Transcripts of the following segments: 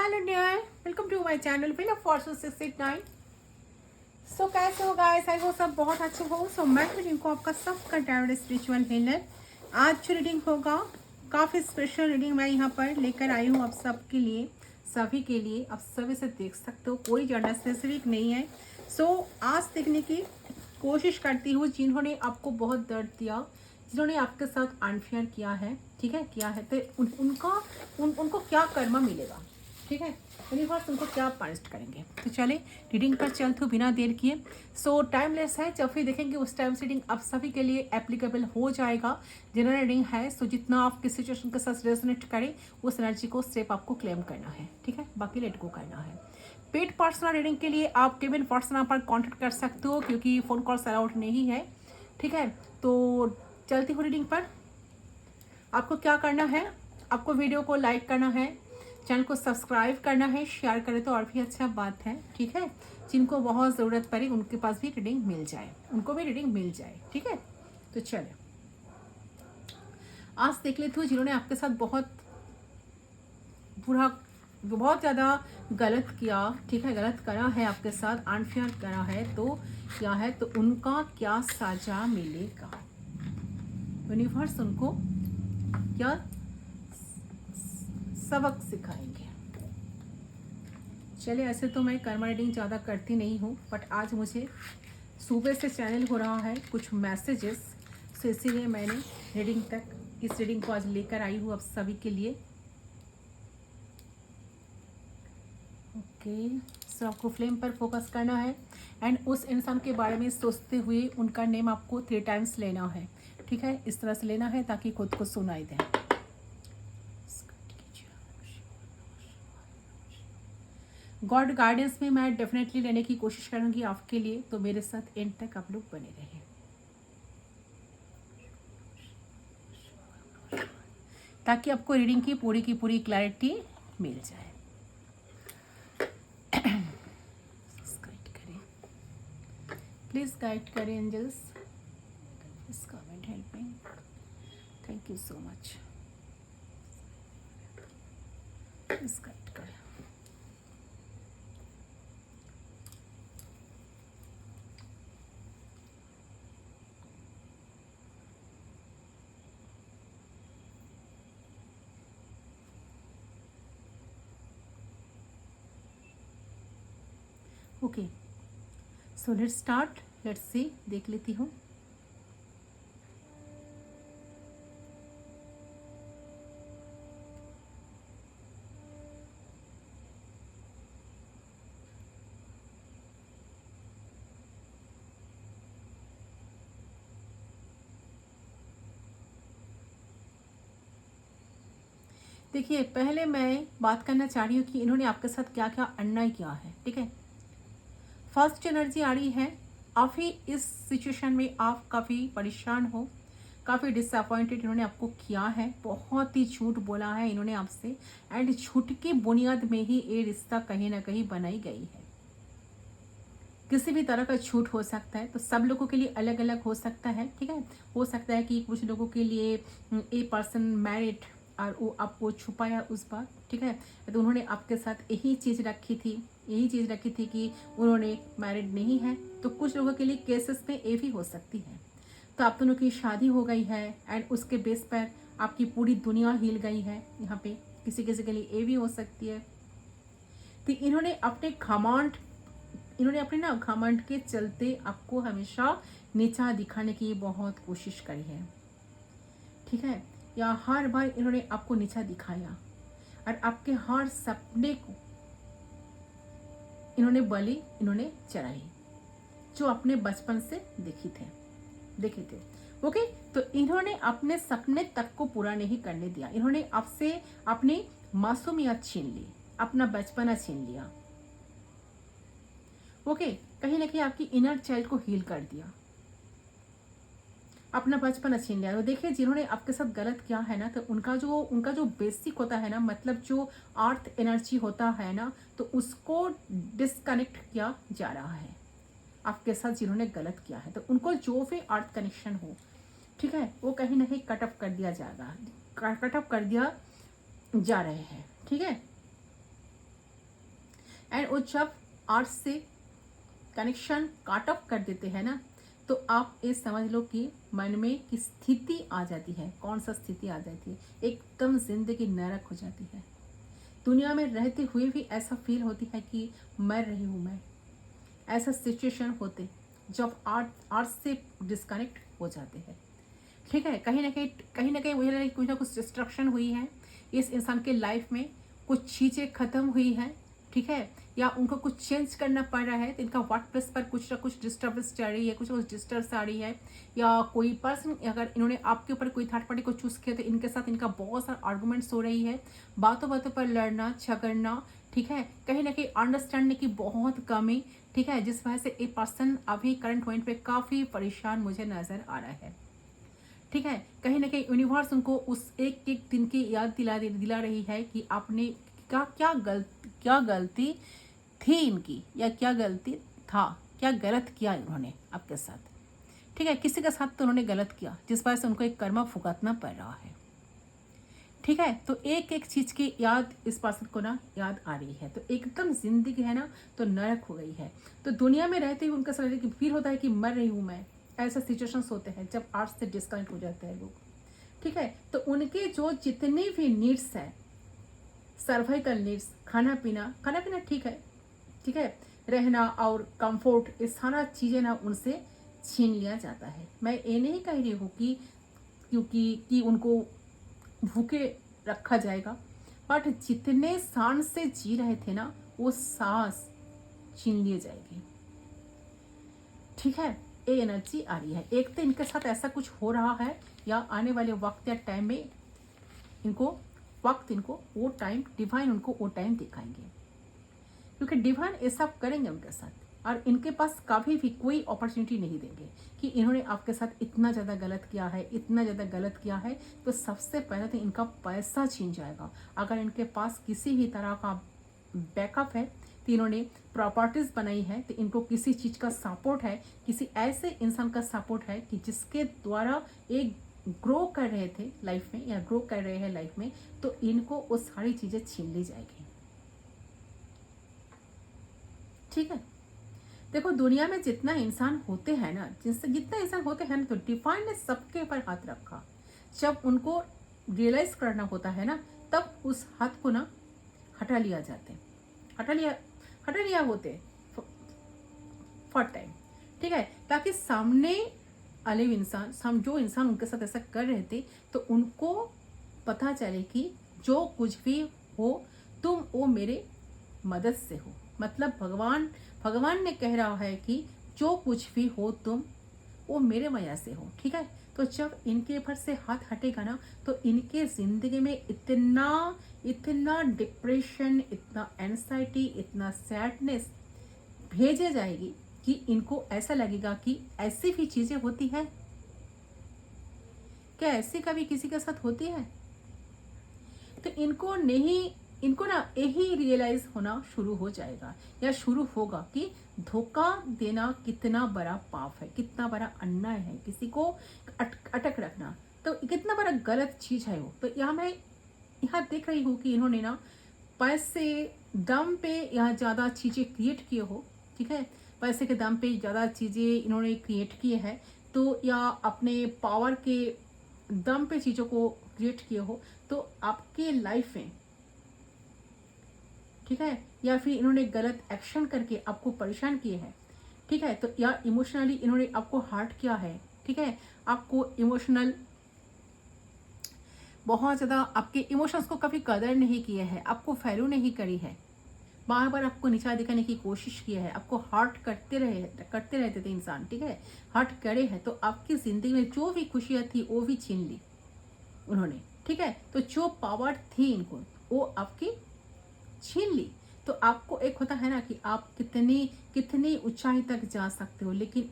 Hello dear, welcome to my channel winner fortune 689। So कैसे हो guys? I hope सब बहुत अच्छे हो। सो मैं रीडिंग को आपका सबका टैरोट स्पिरिचुअल हीलर। आज जो रीडिंग होगा काफ़ी स्पेशल रीडिंग मैं यहाँ पर लेकर आई हूँ आप सबके लिए, सभी के लिए। आप सभी से देख सकते हो, कोई ज़्यादा स्पेसिफिक नहीं है। सो आज देखने की कोशिश करती हूँ जिन्होंने आपको बहुत दर्द दिया, जिन्होंने आपके साथ अनफेयर किया है, ठीक है, किया है, तो उनको क्या कर्म मिलेगा, ठीक है, यूनिवर्स उनको क्या पनिश करेंगे। तो चले रीडिंग पर चलते हो बिना देर किए। सो टाइमलेस है, जब भी देखेंगे उस टाइम से रीडिंग आप सभी के लिए एप्लीकेबल हो जाएगा। जनरल रीडिंग है, सो जितना आपके सिचुएशन के साथ रेजोनेट करें उस एनर्जी को स्टेप आपको क्लेम करना है, ठीक है, बाकी लेट को करना है। पेड पर्सनल रीडिंग के लिए आप केविन पर्सनल पर कॉन्टेक्ट कर सकते हो क्योंकि फ़ोन कॉल्स अलाउड नहीं है, ठीक है। तो चलती हूँ रीडिंग पर। आपको क्या करना है, आपको वीडियो को लाइक करना है, चैनल को सब्सक्राइब करना है, शेयर करें तो और भी अच्छा बात है, ठीक है। जिनको बहुत ज़रूरत पड़े उनके पास भी रीडिंग मिल जाए, उनको भी रीडिंग मिल जाए, ठीक है। तो चले आज देख लेते हो जिन्होंने आपके साथ बहुत बुरा, बहुत ज़्यादा गलत किया, ठीक है, गलत करा है आपके साथ, अनफेयर करा है, तो क्या है, तो उनका क्या सजा मिलेगा। यूनिवर्स उनको क्या सबक सिखाएंगे। चले, ऐसे तो मैं कर्मा रीडिंग ज़्यादा करती नहीं हूँ, बट आज मुझे सुबह से चैनल हो रहा है कुछ मैसेजेस, तो इसीलिए मैंने रीडिंग तक इस रीडिंग को आज लेकर आई हूँ आप सभी के लिए। ओके, सो आपको फ्लेम पर फोकस करना है एंड उस इंसान के बारे में सोचते हुए उनका नेम आपको 3 टाइम्स लेना है, ठीक है, इस तरह से लेना है ताकि खुद को सुनाई दे। गॉड गाइडेंस में मैं डेफिनेटली लेने की कोशिश करूंगी आपके लिए, तो मेरे साथ एंड तक आप लोग बने रहें ताकि आपको रीडिंग की पूरी क्लैरिटी मिल जाए। प्लीज गाइड करें angels, please come and help me, thank you so much, please guide करें। Okay, so let's start, let's see, देख लेती हूँ। देखिए, पहले मैं बात करना चाह रही हूँ कि इन्होंने आपके साथ क्या क्या अन्याय किया है, ठीक है। फर्स्ट एनर्जी आ रही है, आप ही इस सिचुएशन में आप काफ़ी परेशान हो, काफ़ी डिसअपॉइंटेड इन्होंने आपको किया है, बहुत ही झूठ बोला है इन्होंने आपसे, एंड झूठ की बुनियाद में ही ये रिश्ता कहीं ना कहीं बनाई गई है। किसी भी तरह का झूठ हो सकता है, तो सब लोगों के लिए अलग अलग हो सकता है, ठीक है। हो सकता है कि कुछ लोगों के लिए ए पर्सन मैरिड और वो आपको छुपाया उस बात, ठीक है, तो उन्होंने आपके साथ यही चीज़ रखी थी, यही चीज़ रखी थी कि उन्होंने मैरिड नहीं है। तो कुछ लोगों के लिए केसेस में ये भी हो सकती है। तो आप दोनों की शादी हो गई है एंड उसके बेस पर आपकी पूरी दुनिया हिल गई है यहाँ पे, किसी किसी के लिए ये भी हो सकती है। तो इन्होंने अपने ना घमंड के चलते आपको हमेशा नीचा दिखाने की बहुत कोशिश करी है, ठीक है, या हर बार इन्होंने आपको नीचा दिखाया और आपके हर सपने को इन्होंने चढ़ाई जो अपने बचपन से देखे थे। ओके, तो इन्होंने अपने सपने तक को पूरा नहीं करने दिया, इन्होंने आपसे अपनी मासूमियत छीन ली, अपना बचपना छीन लिया। ओके, कहीं ना कहीं आपकी इनर चाइल्ड को हील कर दिया, अपना बचपन छीन लिया। तो देखिए, जिन्होंने आपके साथ गलत किया है ना, तो उनका जो बेसिक होता है ना, मतलब जो अर्थ एनर्जी होता है ना, तो उसको डिस्कनेक्ट किया जा रहा है आपके साथ जिन्होंने गलत किया है। तो उनको जो भी अर्थ कनेक्शन हो, ठीक है, वो कहीं ना कहीं कटअप कर दिया जाएगा, कटअप कर दिया जा रहे हैं, ठीक है। एंड वो जब अर्थ से कनेक्शन काट ऑफ कर देते हैं ना, तो आप ये समझ लो कि मन में की स्थिति आ जाती है। कौन सा स्थिति आ जाती है? एकदम जिंदगी नरक हो जाती है। दुनिया में रहते हुए भी ऐसा फील होती है कि मर रही हूँ मैं। ऐसा सिचुएशन होते जब अर्थ से डिस्कनेक्ट हो जाते हैं। ठीक है, कहीं ना कहीं मुझे लगा कि कुछ ना कुछ डिस्ट्रक्शन हुई है इस इंसान के लाइफ में, कुछ चीज़ें खत्म हुई हैं। ठीक है, या उनको कुछ चेंज करना पड़ रहा है, तो इनका वर्क प्लेस पर कुछ ना कुछ डिस्टर्बेंस चल रही है, कुछ ना कुछ डिस्टर्ब आ रही है, या कोई पर्सन अगर इन्होंने आपके ऊपर कोई थर्ड पार्टी को चूज किया तो इनके साथ इनका बहुत सारा आर्गूमेंट्स हो रही है, बातों बातों पर लड़ना झगड़ना। ठीक है, कहीं ना कहीं अंडरस्टैंडिंग की बहुत कमी। ठीक है, जिस वजह से एक पर्सन अभी करंट पॉइंट पे काफ़ी परेशान मुझे नज़र आ रहा है। ठीक है, कहीं ना कहीं यूनिवर्स उनको उस एक एक दिन की याद दिला रही है कि आपने क्या गलती थी इनकी, या क्या गलती था, क्या गलत किया इन्होंने आपके साथ। ठीक है, किसी के साथ तो उन्होंने गलत किया जिस वजह से उनको एक कर्मा भुगतना पड़ रहा है। ठीक है, तो एक एक चीज़ की याद इस पर्सन को ना याद आ रही है, तो एकदम जिंदगी है ना तो नरक हो गई है। तो दुनिया में रहते हुए उनका समझ फील होता है कि मर रही हूँ मैं। ऐसे सिचुएशंस होते हैं जब अर्थ से डिस्कनेक्ट हो जाते हैं लोग। ठीक है, तो उनके जो जितने भी नीड्स हैं, सर्वाइकल नीड्स, खाना पीना ठीक है, ठीक है, रहना और कंफर्ट, ये सारा चीज़ें ना उनसे छीन लिया जाता है। मैं ये नहीं कह रही हूँ कि उनको भूखे रखा जाएगा, बट जितने सांस से जी रहे थे ना वो सांस छीन लिए जाएगी। ठीक है, ये एनर्जी आ रही है। एक तो इनके साथ ऐसा कुछ हो रहा है, या आने वाले वक्त या टाइम में इनको वो टाइम डिवाइन उनको वो टाइम दिखाएंगे, क्योंकि डिवाइन ये सब करेंगे उनके साथ। और इनके पास कभी भी कोई अपॉर्चुनिटी नहीं देंगे कि इन्होंने आपके साथ इतना ज़्यादा गलत किया है, तो सबसे पहले तो इनका पैसा छीन जाएगा। अगर इनके पास किसी भी तरह का बैकअप है, तो इन्होंने प्रॉपर्टीज बनाई है, तो इनको किसी चीज़ का सपोर्ट है, किसी ऐसे इंसान का सपोर्ट है कि जिसके द्वारा एक ग्रो कर रहे थे लाइफ में, या ग्रो कर रहे हैं लाइफ में, तो इनको वो सारी चीज़ें छीन ली जाएगी। ठीक है, देखो दुनिया में जितना इंसान होते हैं ना, जितना इंसान होते हैं ना, तो डिवाइन ने सबके ऊपर हाथ रखा। जब उनको रियलाइज करना होता है ना, तब उस हाथ को ना हटा लिया होते फॉर टाइम। ठीक है, ताकि सामने वाले इंसान, जो इंसान उनके साथ ऐसा कर रहे थे, तो उनको पता चले कि जो कुछ भी हो तुम वो मेरे मदद से हो। मतलब भगवान ने कह रहा है कि जो कुछ भी हो तुम वो मेरे वजह से हो। ठीक है, तो जब इनके ऊपर से हाथ हटेगा ना, तो इनके जिंदगी में इतना डिप्रेशन, इतना एंजाइटी, इतना सैडनेस भेजे जाएगी कि इनको ऐसा लगेगा कि ऐसी भी चीजें होती है क्या, ऐसी कभी किसी के साथ होती है। तो इनको ना यही रियलाइज होना शुरू हो जाएगा, या शुरू होगा कि धोखा देना कितना बड़ा पाप है, कितना बड़ा अन्याय है, किसी को अटक रखना तो कितना बड़ा गलत चीज है वो। तो यहाँ देख रही हूँ कि इन्होंने ना पैसे दम पे यहाँ ज़्यादा चीज़ें क्रिएट किए हो। ठीक है, पैसे के दम पे ज़्यादा चीज़ें इन्होंने क्रिएट किए हैं, तो या अपने पावर के दम पे चीज़ों को क्रिएट किए हो, तो आपके लाइफ में, ठीक है, या फिर इन्होंने गलत एक्शन करके आपको परेशान किए हैं। ठीक है, तो या इमोशनली इन्होंने आपको हर्ट किया है। ठीक है, आपको इमोशनल बहुत ज़्यादा आपके इमोशंस को कभी कदर नहीं किए हैं, आपको वैल्यू नहीं करी है, बार बार आपको नीचा दिखाने की कोशिश की है, आपको हर्ट करते रहते थे इंसान। ठीक है, हर्ट करे हैं, तो आपकी ज़िंदगी में जो भी खुशियाँ थी वो भी छीन ली उन्होंने। ठीक है, तो जो पावर थी इनको वो आपकी छीन ली। तो आपको एक होता है ना कि आप कितनी ऊंचाई तक जा सकते हो, लेकिन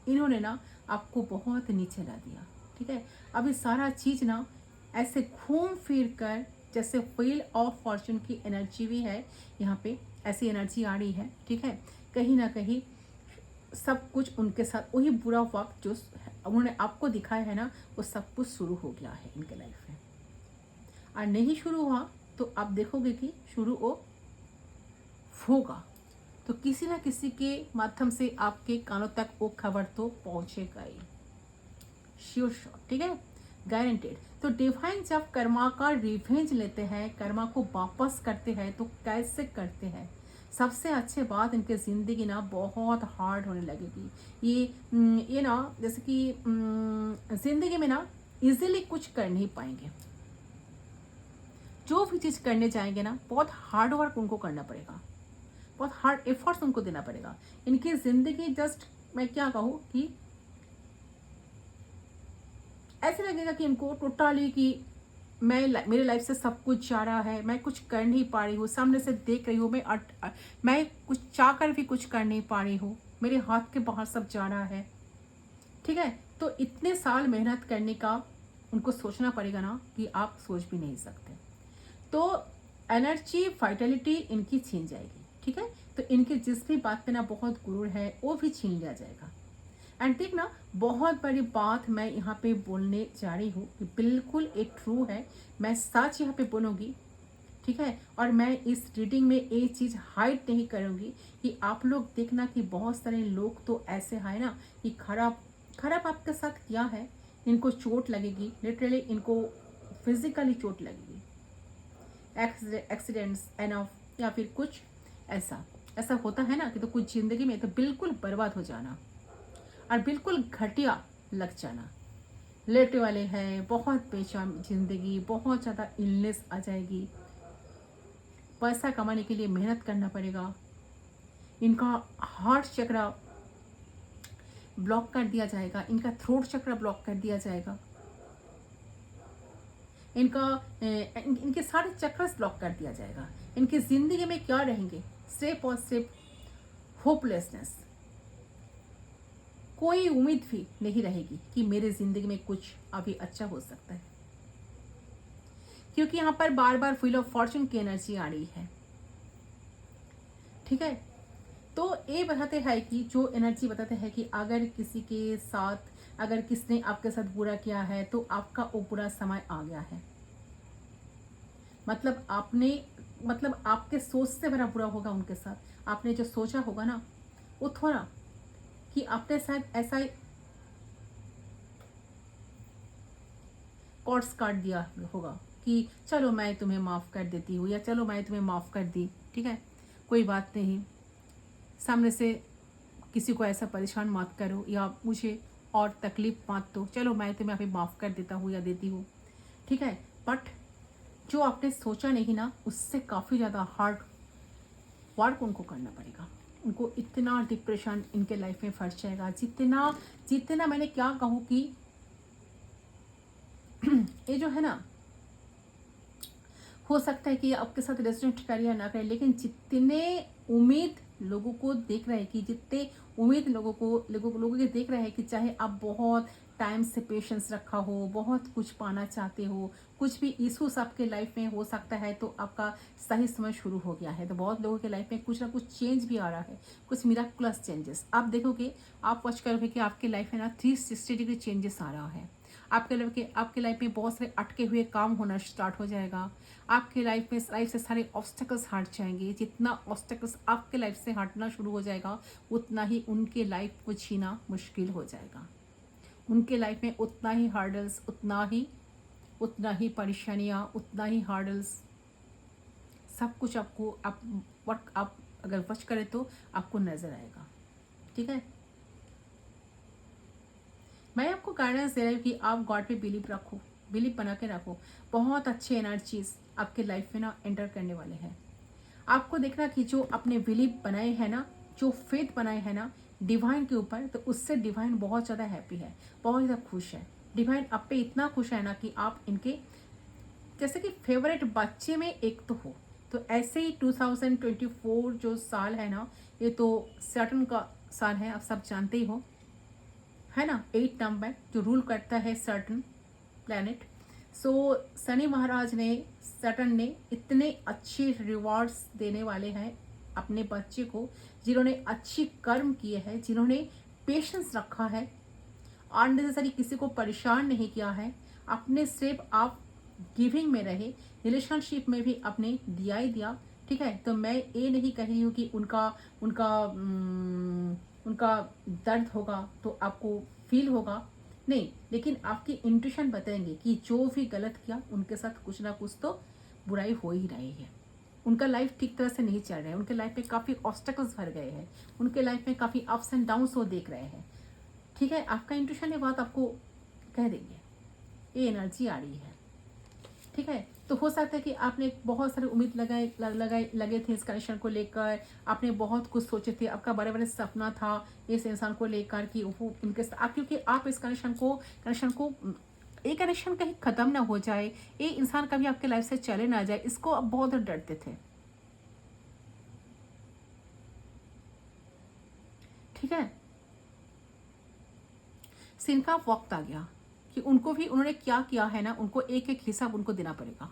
इन्होंने ना आपको बहुत नीचे ला दिया। ठीक है, अभी सारा चीज़ ना ऐसे घूम फिर कर, जैसे व्हील ऑफ फॉर्चून की एनर्जी भी है यहाँ पे, ऐसी एनर्जी आ रही है। ठीक है, कहीं ना कहीं सब कुछ उनके साथ वही बुरा वक्त जो उन्होंने आपको दिखाया है ना, वो सब कुछ शुरू हो गया है इनके लाइफ में। और नहीं शुरू हुआ तो आप देखोगे कि शुरू वो होगा तो किसी ना किसी के माध्यम से आपके कानों तक वो खबर तो पहुंचेगा ही, श्योर श्योर, ठीक है, गारंटेड। तो डिवाइन जब कर्मा का रिवेंज लेते हैं, कर्मा को वापस करते हैं, तो कैसे करते हैं? सबसे अच्छी बात, इनकी ज़िंदगी ना बहुत हार्ड होने लगेगी। ये ना जैसे कि ज़िंदगी में ना इजीली कुछ कर नहीं पाएंगे। जो भी चीज़ करने जाएंगे ना, बहुत हार्ड वर्क उनको करना पड़ेगा, बहुत हार्ड एफर्ट्स उनको देना पड़ेगा। इनकी ज़िंदगी जस्ट, मैं क्या कहूँ कि ऐसे लगेगा कि इनको टोटली कि मेरे लाइफ से सब कुछ जा रहा है, मैं कुछ कर नहीं पा रही हूँ, सामने से देख रही हूँ, मैं कुछ चाह कर भी कुछ कर नहीं पा रही हूँ, मेरे हाथ के बाहर सब जा रहा है, ठीक है। तो इतने साल मेहनत करने का उनको सोचना पड़ेगा ना कि आप सोच भी नहीं सकते। तो एनर्जी वाइटलिटी इनकी छीन जाएगी, ठीक है। तो इनके जिस भी बात पे ना बहुत गुरूर है वो भी छीन लिया जाएगा। एंड देख ना, बहुत बड़ी बात मैं यहाँ पे बोलने जा रही हूँ कि बिल्कुल एक ट्रू है, मैं सच यहाँ पे बोलूँगी, ठीक है। और मैं इस रीडिंग में ये चीज़ हाइड नहीं करूँगी कि आप लोग देखना कि बहुत सारे लोग तो ऐसे हैं ना कि खराब खराब आपके साथ क्या है, इनको चोट लगेगी, लिटरली इनको फिजिकली चोट लगेगी, एक्सीडेंट्स एनफ या फिर कुछ ऐसा ऐसा होता है ना कि तो कुछ ज़िंदगी में तो बिल्कुल बर्बाद हो जाना और बिल्कुल घटिया लग जाना। लेटे वाले हैं, बहुत बेचैन जिंदगी, बहुत ज़्यादा इलनेस आ जाएगी, पैसा कमाने के लिए मेहनत करना पड़ेगा, इनका हार्ट चक्र ब्लॉक कर दिया जाएगा, इनका थ्रोट चक्र ब्लॉक कर दिया जाएगा, इनके सारे चक्र ब्लॉक कर दिया जाएगा। इनकी ज़िंदगी में क्या रहेंगे? सिर्फ और सिर्फ होपलेसनेस, कोई उम्मीद भी नहीं रहेगी कि मेरे ज़िंदगी में कुछ अभी अच्छा हो सकता है, क्योंकि यहाँ पर बार बार व्हील ऑफ फॉर्चून की एनर्जी आ रही है, ठीक है। तो ये बताते हैं कि जो एनर्जी बताते हैं कि अगर किसी के साथ, अगर किसने आपके साथ बुरा किया है तो आपका वो बुरा समय आ गया है। मतलब आपके सोच से बड़ा बुरा होगा उनके साथ। आपने जो सोचा होगा ना, वो थोड़ा कि आपने शायद ऐसा ही कॉर्ड्स काट दिया होगा कि चलो मैं तुम्हें माफ़ कर देती हूँ, या चलो मैं तुम्हें माफ़ कर दी, ठीक है, कोई बात नहीं, सामने से किसी को ऐसा परेशान मत करो या मुझे और तकलीफ मत दो, चलो मैं तुम्हें अभी माफ़ कर देता हूँ या देती हूँ, ठीक है। बट जो आपने सोचा नहीं ना, उससे काफ़ी ज़्यादा हार्ड वर्क उनको करना पड़ेगा। उनको इतना डिप्रेशन इनके लाइफ में फंस जाएगा, जितना जितना मैंने क्या कहूँ कि ये जो है ना, हो सकता है कि आपके साथ रेजिडेंट करे या ना करे, लेकिन जितने उम्मीद लोगों को देख रहे हैं कि जितने उम्मीद लोगों के देख रहे हैं कि चाहे आप बहुत टाइम से पेशेंस रखा हो, बहुत कुछ पाना चाहते हो, कुछ भी इशूज आपके लाइफ में हो सकता है, तो आपका सही समय शुरू हो गया है। तो बहुत लोगों के लाइफ में कुछ ना कुछ चेंज भी आ रहा है, कुछ मिराकुलस चेंजेस आप देखोगे, आप वॉच करोगे कि आपके लाइफ में ना 360 डिग्री चेंजेस आ रहा है। आपके लाइफ में बहुत सारे अटके हुए काम होना स्टार्ट हो जाएगा। आपके लाइफ से सारे ऑब्स्टेकल्स हट जाएंगे। जितना ऑब्स्टेकल्स आपके लाइफ से हटना शुरू हो जाएगा, उतना ही उनके लाइफ को जीना मुश्किल हो जाएगा। उनके लाइफ में उतना ही हार्डल्स, उतना ही परेशानियाँ, उतना ही हार्डल्स, सब कुछ आपको आप अगर वॉच करें तो आपको नज़र आएगा, ठीक है। मैं आपको गाइडेंस दे रही हूँ कि आप गॉड पे बिलीव रखो, बिलीव बना के रखो। बहुत अच्छे एनर्जीज आपके लाइफ में ना एंटर करने वाले हैं। आपको देखना कि जो आपने बिलीव बनाए हैं ना, जो फेथ बनाए हैं ना डिवाइन के ऊपर, तो उससे डिवाइन बहुत ज़्यादा हैप्पी है, बहुत ज़्यादा खुश है। डिवाइन आप पे इतना खुश है ना कि आप इनके जैसे कि फेवरेट बच्चे में एक तो हो। तो ऐसे ही 2024 जो साल है ना, ये तो सैटर्न का साल है, आप सब जानते ही हो, है ना। 8 नंबर जो रूल करता है सैटर्न प्लैनेट। सो शनि महाराज ने, सैटर्न ने इतने अच्छे रिवॉर्ड्स देने वाले हैं अपने बच्चे को, जिन्होंने अच्छी कर्म किए हैं, जिन्होंने पेशेंस रखा है, अननेसेसरी किसी को परेशान नहीं किया है, अपने सिर्फ आप गिविंग में रहे, रिलेशनशिप में भी अपने दिया ही दिया, ठीक है, तो मैं ये नहीं कह रही हूँ कि उनका उनका उनका दर्द होगा तो आपको फील होगा, नहीं, लेकिन आपकी इंट्यूशन बताएंगे कि जो भी गलत किया उनके साथ कुछ ना कुछ तो बुराई हो ही रही है। उनका लाइफ ठीक तरह से नहीं चल रहा है, उनके लाइफ में काफ़ी ऑब्स्टेकल्स भर गए हैं, उनके लाइफ में काफ़ी अप्स एंड डाउन्स वो देख रहे हैं। ठीक है, आपका इंट्यूशन ये बात आपको कह देंगे, ये एनर्जी आ रही है। ठीक है, तो हो सकता है कि आपने बहुत सारे उम्मीद लगे थे इस कनेक्शन को लेकर, आपने बहुत कुछ सोचे थे, आपका बड़े बड़े सपना था इस इंसान को लेकर कि वो इनके साथ, क्योंकि आप इस कनेक्शन को ये कनेक्शन कहीं ख़त्म ना हो जाए, ये इंसान कभी आपके लाइफ से चले ना जाए, इसको आप बहुत डरते थे। ठीक है, सीन का वक्त आ गया कि उनको भी उन्होंने क्या किया है ना, उनको एक एक हिसाब उनको देना पड़ेगा।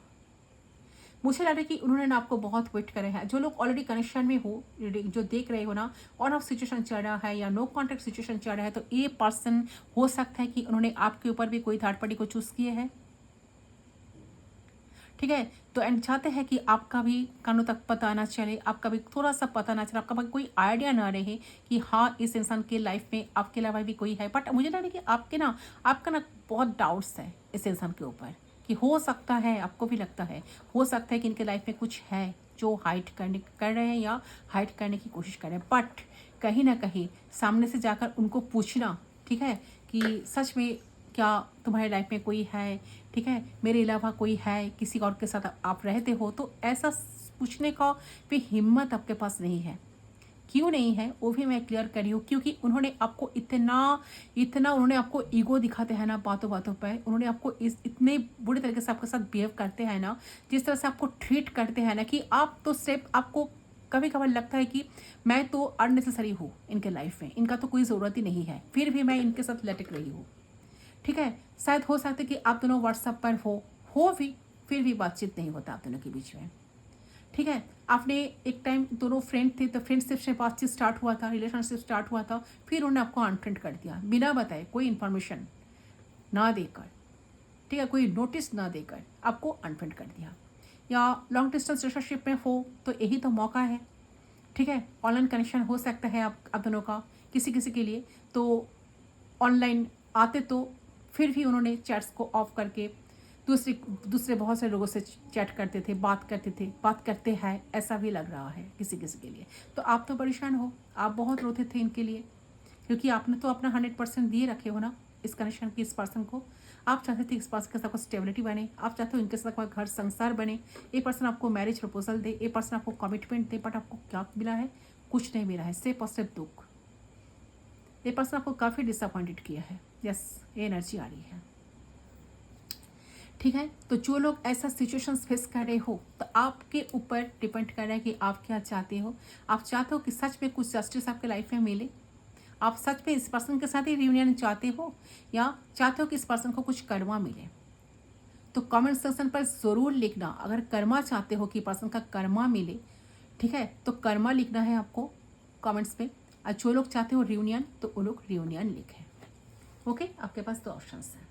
मुझे लग रहा है कि उन्होंने ना आपको बहुत वेट करे हैं। जो लोग ऑलरेडी कनेक्शन में हो, जो देख रहे हो ना, ऑन ऑफ सिचुएशन चल रहा है या नो कॉन्टेक्ट सिचुएशन चल रहा है, तो ये पर्सन हो सकता है कि उन्होंने आपके ऊपर भी कोई थर्ड पार्टी को चूज किए हैं। ठीक है, तो एंड चाहते हैं कि आपका भी कानों तक पता ना चले, आपका भी थोड़ा सा पता ना चले, आपका भी कोई आइडिया ना रहे कि हाँ इस इंसान के लाइफ में आपके अलावा भी कोई है। बट मुझे लग रहा है कि आपका ना बहुत डाउट्स है इस इंसान के ऊपर, कि हो सकता है, आपको भी लगता है, हो सकता है कि इनके लाइफ में कुछ है जो हाइड कर रहे हैं या हाइड करने की कोशिश कर रहे हैं। बट कहीं ना कहीं सामने से जाकर उनको पूछना, ठीक है, कि सच में क्या तुम्हारे लाइफ में कोई है, ठीक है, मेरे अलावा कोई है, किसी और के साथ आप रहते हो, तो ऐसा पूछने का भी हिम्मत आपके पास नहीं है। क्यों नहीं है वो भी मैं क्लियर कर रही हूँ, क्योंकि उन्होंने आपको इतना इतना उन्होंने आपको ईगो दिखाते हैं ना बातों बातों पर, उन्होंने आपको इतने बुरे तरीके से आपके साथ बिहेव करते हैं ना, जिस तरह से आपको ट्रीट करते हैं ना, कि आप तो सिर्फ आपको कभी कभार लगता है कि मैं तो अननेसेसरी हूँ इनके लाइफ में, इनका तो कोई ज़रूरत ही नहीं है, फिर भी मैं इनके साथ लटक रही हूँ। ठीक है, शायद हो सकता है कि आप दोनों व्हाट्सएप पर हो भी, फिर भी बातचीत नहीं होता आप दोनों के बीच में। ठीक है, आपने एक टाइम दोनों फ्रेंड थे तो फ्रेंडशिप से बातचीत स्टार्ट हुआ था, रिलेशनशिप स्टार्ट हुआ था, फिर उन्होंने आपको अनफ्रेंड कर दिया बिना बताए, कोई इन्फॉर्मेशन ना देकर, ठीक है, कोई नोटिस ना देकर आपको अनफ्रेंड कर दिया। या लॉन्ग डिस्टेंस रिलेशनशिप में हो तो यही तो मौका है। ठीक है, ऑनलाइन कनेक्शन हो सकता है आप दोनों का, किसी किसी के लिए तो ऑनलाइन आते, तो फिर भी उन्होंने चैट्स को ऑफ करके दूसरे दूसरे बहुत से लोगों से चैट करते थे, बात करते हैं, ऐसा भी लग रहा है किसी किसी के लिए। तो आप तो परेशान हो, आप बहुत रोते थे इनके लिए, क्योंकि आपने तो अपना 100% दिए रखे हो ना इस कनेक्शन की, इस पर्सन को। आप चाहते थे इस पर्सन के साथ स्टेबिलिटी बने, आप चाहते हो इनके साथ कोई घर संसार बने, ये पर्सन आपको मैरिज प्रपोजल दे, ये पर्सन आपको कमिटमेंट दे, बट आपको क्या मिला है? कुछ नहीं मिला है, सिर्फ और सिर्फ दुख। ये पर्सन आपको काफ़ी डिसअपॉइंटेड किया है। यस, ये एनर्जी आ रही है। ठीक है, तो जो लोग ऐसा सिचुएशंस फेस कर रहे हो, तो आपके ऊपर डिपेंड कर रहा है कि आप क्या चाहते हो। आप चाहते हो कि सच में कुछ जस्टिस आपके लाइफ में मिले, आप सच में इस पर्सन के साथ ही रियूनियन चाहते हो, या चाहते हो कि इस पर्सन को कुछ कर्मा मिले। तो कमेंट सेक्शन पर ज़रूर लिखना, अगर कर्मा चाहते हो कि पर्सन का कर्मा मिले, ठीक है, तो कर्मा लिखना है आपको कमेंट्स पे। और जो लोग चाहते हो रियूनियन, तो वो लोग रियूनियन लिखें। ओके, आपके पास दो ऑप्शंस हैं।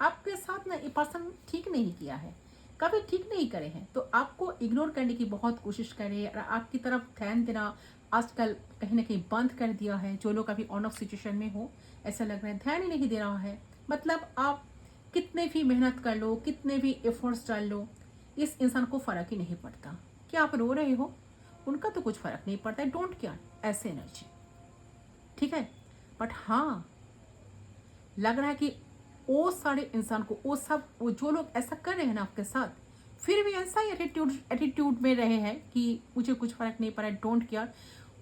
आपके साथ ना ये पर्सन ठीक नहीं किया है, कभी ठीक नहीं करे हैं, तो आपको इग्नोर करने की बहुत कोशिश करें और आपकी तरफ ध्यान देना आजकल कहीं ना कहीं बंद कर दिया है। जो लोग अभी ऑन ऑफ सिचुएशन में हो, ऐसा लग रहा है ध्यान ही नहीं दे रहा है। मतलब आप कितने भी मेहनत कर लो, कितने भी एफर्ट्स डाल लो, इस इंसान को फ़र्क ही नहीं पड़ता। क्या आप रो रहे हो? उनका तो कुछ फ़र्क नहीं पड़ता है, डोंट केयर, ऐसे एनर्जी। ठीक है, बट हाँ, लग रहा है कि वो सारे इंसान को, वो जो लोग ऐसा कर रहे हैं ना आपके साथ, फिर भी ऐसा ही एटीट्यूड में रहे हैं कि मुझे कुछ फर्क नहीं पड़ा, डोंट केयर।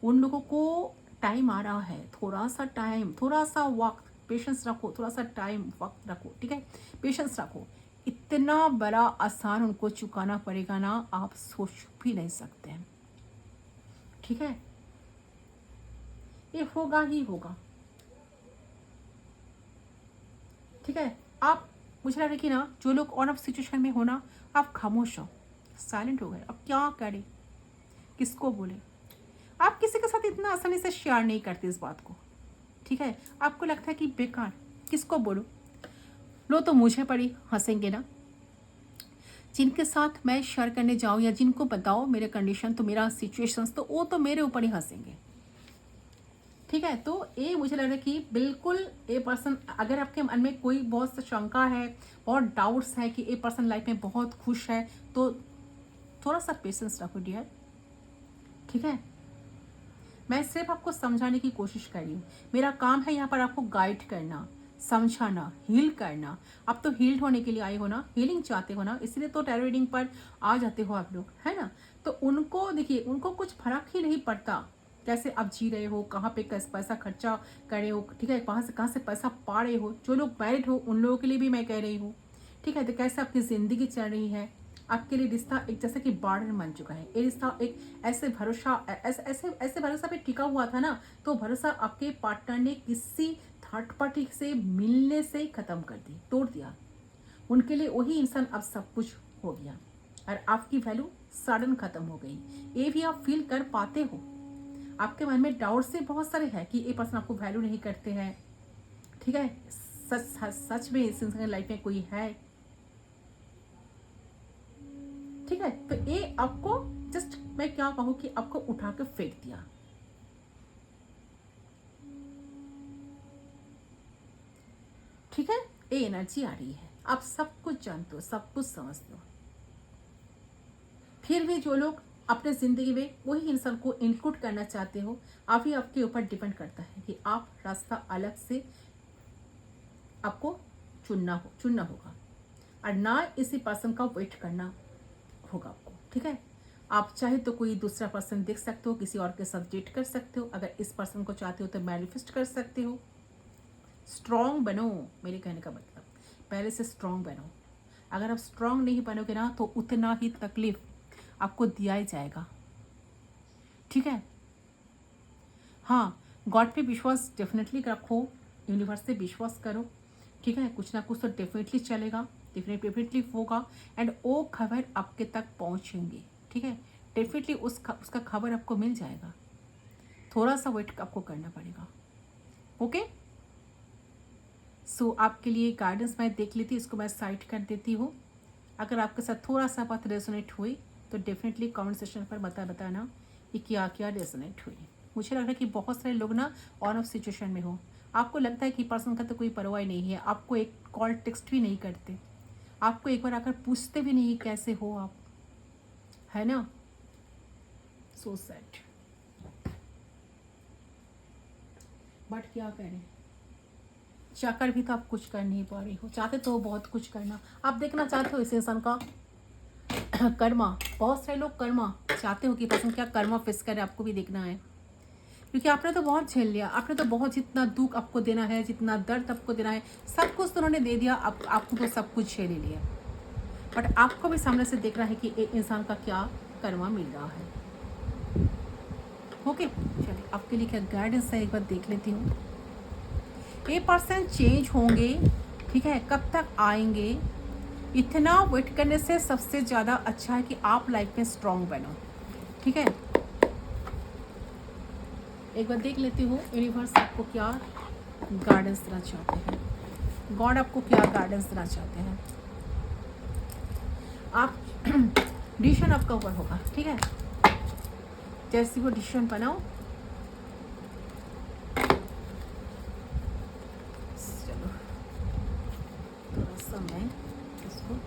उन लोगों को टाइम आ रहा है, थोड़ा सा टाइम, थोड़ा सा वक्त, पेशेंस रखो, थोड़ा सा टाइम वक्त रखो। ठीक है, पेशेंस रखो। इतना बड़ा आसान उनको चुकाना पड़ेगा ना, आप सोच भी नहीं सकते हैं। ठीक है, ये होगा ही होगा। ठीक है, आप, मुझे लग रहा है कि ना जो लोग ऑन ऑफ सिचुएशन में हो ना, आप खामोश हो, साइलेंट हो गए। अब क्या करें, किसको बोले? आप किसी के साथ इतना आसानी से शेयर नहीं करते इस बात को। ठीक है, आपको लगता है कि बेकार, किसको बोलो, लो तो मुझे पड़ी हंसेंगे ना। जिनके साथ मैं शेयर करने जाऊँ या जिनको बताओ मेरे कंडीशन, तो मेरा सिचुएशंस, तो वो तो मेरे ऊपर ही हंसेंगे। ठीक है, तो ये मुझे लग रहा है कि बिल्कुल ये पर्सन, अगर आपके मन में कोई बहुत सा शंका है, बहुत डाउट्स है कि ये पर्सन लाइफ में बहुत खुश है, तो थोड़ा सा पेशेंस रखो डियर। ठीक है, मैं सिर्फ आपको समझाने की कोशिश कर रही हूँ। मेरा काम है यहाँ पर आपको गाइड करना, समझाना, हील करना। आप तो हील्ड होने के लिए आए हो ना, हीलिंग चाहते हो ना, इसलिए तो टैरो रीडिंग पर आ जाते हो आप लोग, है ना। तो उनको देखिए, उनको कुछ फर्क ही नहीं पड़ता कैसे आप जी रहे हो, कहाँ पे कैसे पैसा खर्चा कर रहे हो, ठीक है, कहाँ से पैसा पा रहे हो। जो लोग मैरिड हो उन लोगों के लिए भी मैं कह रही हूँ, ठीक है। तो कैसे आपकी ज़िंदगी चल रही है, आपके लिए रिश्ता एक जैसे कि बार्डर बन चुका है। ये रिश्ता एक ऐसे भरोसा, ऐसे भरोसा पे टिका हुआ था ना, तो भरोसा आपके पार्टनर ने किसी थर्ड पार्टी से मिलने से ख़त्म कर दी, तोड़ दिया। उनके लिए वही इंसान अब सब कुछ हो गया और आपकी वैल्यू सडन ख़त्म हो गई। ये भी आप फील कर पाते हो। आपके मन में डाउट से बहुत सारे हैं कि ये पर्सन आपको वैल्यू नहीं करते हैं, ठीक है। सच में इस इंसान लाइफ में कोई है, ठीक है। तो ये आपको जस्ट मैं क्या कहूँ कि आपको उठा के फेंक दिया। ठीक है, ये एनर्जी आ रही है। आप सब कुछ जानते हो, सब कुछ समझते हो, फिर भी जो लोग अपने ज़िंदगी में वही इंसान को इंक्लूड करना चाहते हो, आप ही आपके ऊपर डिपेंड करता है कि आप रास्ता अलग से आपको चुनना होगा और ना इसी पर्सन का वेट करना होगा आपको। ठीक है, आप चाहे तो कोई दूसरा पर्सन देख सकते हो, किसी और के साथ डेट कर सकते हो। अगर इस पर्सन को चाहते हो तो मैनिफेस्ट कर सकते हो। स्ट्रॉन्ग बनो, मेरे कहने का मतलब पहले से स्ट्रॉन्ग बनो। अगर आप स्ट्रॉन्ग नहीं बनोगे ना, तो उतना ही तकलीफ आपको दिया ही जाएगा। ठीक है, हाँ, गॉड पे विश्वास डेफिनेटली रखो, यूनिवर्स से विश्वास करो। ठीक है, कुछ ना कुछ तो डेफिनेटली चलेगा, डेफिनेटली होगा एंड वो खबर आपके तक पहुंचेंगी। ठीक है, डेफिनेटली उसका खबर आपको मिल जाएगा। थोड़ा सा वेट आपको करना पड़ेगा। ओके, सो आपके लिए गाइडेंस मैं देख लेती, इसको मैं साइड कर देती हूँ। अगर आपके साथ थोड़ा सा बात रेजोनेट हुई तो डेफिनेटली कमेंट सेक्शन पर बताना कि क्या क्या रेजोनेट हुई। मुझे लग रहा है कि बहुत सारे लोग ना ऑन ऑफ सिचुएशन में हो। आपको लगता है कि पर्सन का तो कोई परवाह नहीं है, आपको एक कॉल टेक्स्ट भी नहीं करते, आपको एक बार आकर पूछते भी नहीं कैसे हो आप, है ना। सो सैड, बट क्या करें, चाहकर भी तो आप कुछ कर नहीं पा रही हो। चाहते तो बहुत कुछ करना, आप देखना चाहते हो इस इंसान का कर्मा। बहुत सारे लोग कर्मा चाहते हो कि पर्सन क्या कर्मा फेस करे, आपको भी देखना है। क्योंकि आपने तो बहुत झेल लिया, आपने तो बहुत, जितना दुख आपको देना है, जितना दर्द आपको देना है, सब कुछ तो उन्होंने दे दिया। आपको तो सब कुछ झेल लिया, बट आपको भी सामने से देखना है कि एक इंसान का क्या कर्मा मिल रहा है। ओके, चलिए आपके लिए क्या गाइडेंस है एक बार देख लेती हूँ। ये पर्सन चेंज होंगे, ठीक है, कब तक आएंगे, इतना वेट करने से सबसे ज़्यादा अच्छा है कि आप लाइफ में स्ट्रॉन्ग बनो। ठीक है, एक बार देख लेती हूँ यूनिवर्स आपको क्या गाइडेंस देना चाहते हैं, गॉड आपको क्या गाइडेंस देना चाहते हैं। आप डिसीजन आपका ऊपर होगा। ठीक है, जैसे वो डिसीजन बनाओ। चलो थोड़ा सा मैं इसको,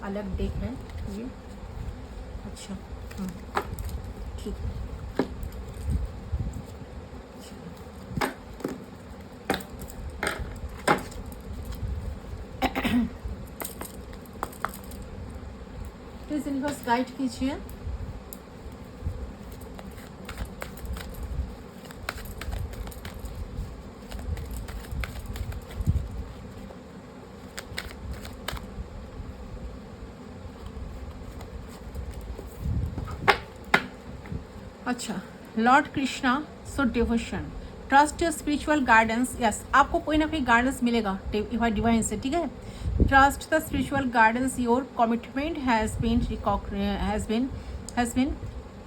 अलग डेक है ये, अच्छा ठीक है। प्लीज यूनिवर्स गाइड कीजिए। अच्छा, Lord Krishna, so devotion, trust your spiritual guidance. Yes, आपको कोई ना कोई गाइडेंस मिलेगा डिवाइन से। ठीक है, trust the spiritual guidance, your commitment has been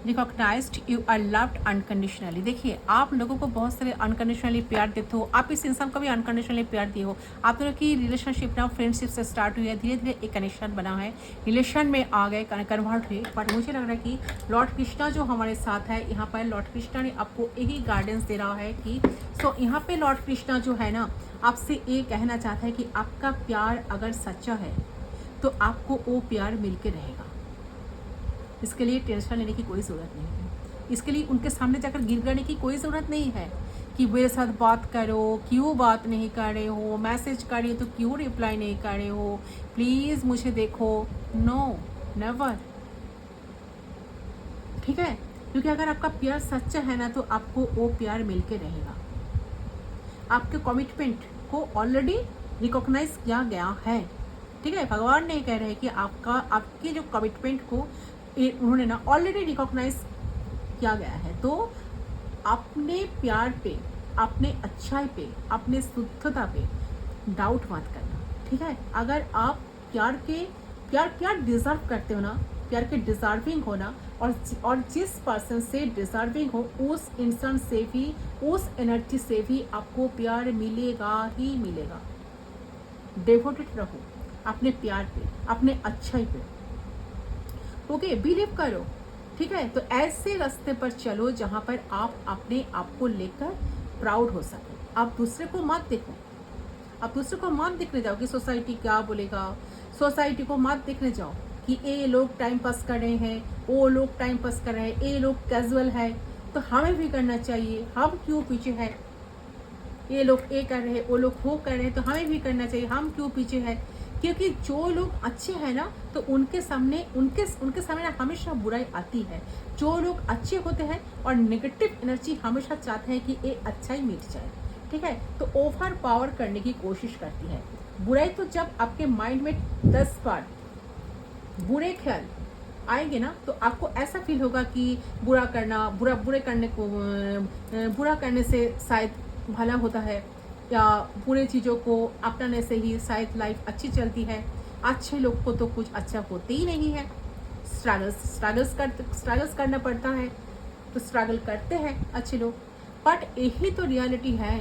recognised, you are loved unconditionally. देखिए, आप लोगों को बहुत सारे अनकंडीशनली प्यार देते हो, आप इस इंसान को भी अनकंडीशनली प्यार दिए हो। आप दोनों की रिलेशनशिप ना फ्रेंडशिप से स्टार्ट हुई है, धीरे धीरे एक कनेक्शन बना है, रिलेशन में आ गए, कन्वर्ट हुए। बट मुझे लग रहा है कि लॉर्ड कृष्णा जो हमारे साथ है यहाँ पर, लॉर्ड कृष्णा ने आपको यही गाइडेंस दे रहा है कि यहाँ पे लॉर्ड कृष्णा जो है ना, आपसे ये कहना चाहता है कि आपका प्यार अगर सच्चा है तो आपको वो प्यार मिलके रहेगा। इसके लिए टेंशन लेने की कोई ज़रूरत नहीं है, इसके लिए उनके सामने जाकर गिर गने की कोई ज़रूरत नहीं है कि मेरे साथ बात करो, क्यों बात नहीं कर रहे हो, मैसेज कर रही हो तो क्यों रिप्लाई नहीं कर रहे हो, प्लीज़ मुझे देखो। No, never. ठीक है, क्योंकि अगर आपका प्यार सच्चा है ना तो आपको वो प्यार मिलके रहेगा। आपके कमिटमेंट को ऑलरेडी रिकॉग्नाइज किया गया है। ठीक है, भगवान नहीं कह रहे कि आपके जो कमिटमेंट को उन्होंने ना ऑलरेडी रिकॉग्नाइज किया गया है। तो अपने प्यार पे, अपने अच्छाई पे, अपने शुद्धता पे डाउट मत करना। ठीक है, अगर आप प्यार डिजर्व करते हो ना, प्यार के डिजर्विंग हो ना, और जिस पर्सन से डिजर्विंग हो उस इंसान से भी, उस एनर्जी से भी आपको प्यार मिलेगा ही मिलेगा। डेवोटेड रहो अपने प्यार पे, अपने अच्छाई पे। ओके, बिलीव करो। ठीक है, तो ऐसे रास्ते पर चलो जहाँ पर आप अपने आप को लेकर प्राउड हो सको। आप दूसरे को मत देखो, आप दूसरे को मत देखने जाओ कि सोसाइटी क्या बोलेगा, सोसाइटी को मत देखने जाओ कि ये लोग टाइम पास कर रहे हैं, वो लोग टाइम पास कर रहे हैं, ये लोग कैजुअल है तो हमें भी करना चाहिए, हम क्यों पीछे हैं, ये लोग ये कर रहे हैं, वो लोग वो कर रहे हैं तो हमें भी करना चाहिए, हम क्यों पीछे हैं। क्योंकि जो लोग अच्छे हैं ना तो उनके सामने ना हमेशा बुराई आती है। जो लोग अच्छे होते हैं और नेगेटिव एनर्जी हमेशा चाहते हैं कि ये अच्छा ही मिट जाए। ठीक है, तो ओवर पावर करने की कोशिश करती है बुराई। तो जब आपके माइंड में 10 बार बुरे ख्याल आएंगे ना तो आपको ऐसा फील होगा कि बुरा करने से शायद भला होता है, या बुरे चीज़ों को अपनाने से ही शायद लाइफ अच्छी चलती है। अच्छे लोग को तो कुछ अच्छा होते ही नहीं है, स्ट्रगल्स करना पड़ता है, तो स्ट्रगल करते हैं अच्छे लोग। बट यही तो रियलिटी है।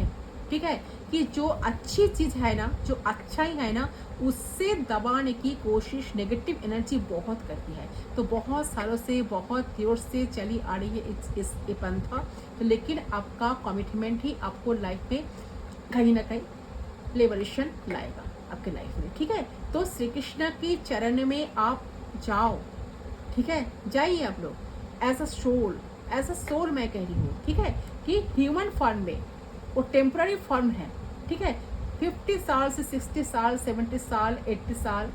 ठीक है, कि जो अच्छी चीज़ है ना, जो अच्छाई है ना, उससे दबाने की कोशिश नेगेटिव एनर्जी बहुत करती है। तो बहुत सालों से, बहुत देर से चली आ रही है इस पंथा। तो लेकिन आपका कमिटमेंट ही आपको लाइफ में कहीं ना कहीं लिबरेशन लाएगा आपके लाइफ में। ठीक है, तो श्री कृष्ण के चरण में आप जाओ। ठीक है, जाइए आप लोग एज अ सोल मैं कह रही हूँ। ठीक है, कि ह्यूमन फॉर्म में वो टेम्पररी फॉर्म है। ठीक है, 50 साल से 60 साल, 70 साल, 80 साल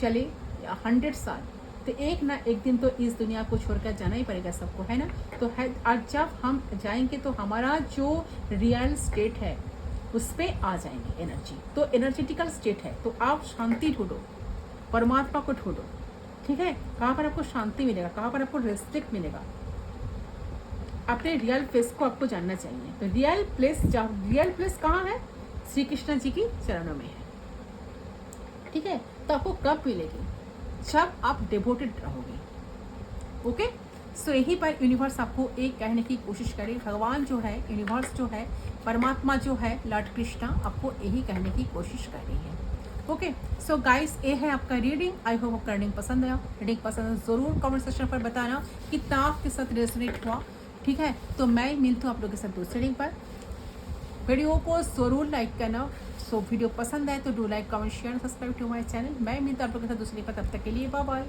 चले या 100 साल, तो एक ना एक दिन तो इस दुनिया को छोड़कर जाना ही पड़ेगा सबको, है ना। तो है, और जब हम जाएंगे तो हमारा जो रियल स्टेट है उस पर आ जाएंगे एनर्जी। तो एनर्जेटिकल स्टेट है, तो आप शांति ढूंढो, परमात्मा को ढूंढो। ठीक है, कहाँ पर आपको शांति मिलेगा, कहाँ पर आपको रेस्पेक्ट मिलेगा, अपने रियल प्लेस को आपको जानना चाहिए। तो रियल प्लेस कहाँ है, श्री कृष्ण जी की चरणों में है। ठीक है, तो आपको कब मिलेगी, जब आप डिवोटेड रहोगे। ओके, सो यहीं पर यूनिवर्स आपको एक कहने की कोशिश करे, भगवान जो है, यूनिवर्स जो है, परमात्मा जो है, लॉर्ड कृष्णा आपको यही कहने की कोशिश कर रही है। ओके, सो गाइस, ये है आपका रीडिंग। आई होप आपका रीडिंग पसंद आया। रीडिंग पसंद है ज़रूर कमेंट सेक्शन पर बताना कितना आपके साथ रेजोनेट हुआ। ठीक है, तो मैं मिलती हूँ आप लोगों के साथ दूसरी रीडिंग पर। वीडियो को ज़रूर लाइक करना। सो वीडियो पसंद आए तो do like, comment, share, subscribe to my channel. मैं मिलती हूँ आप लोगों के साथ दूसरी पर, तब तक के लिए बाय बाय।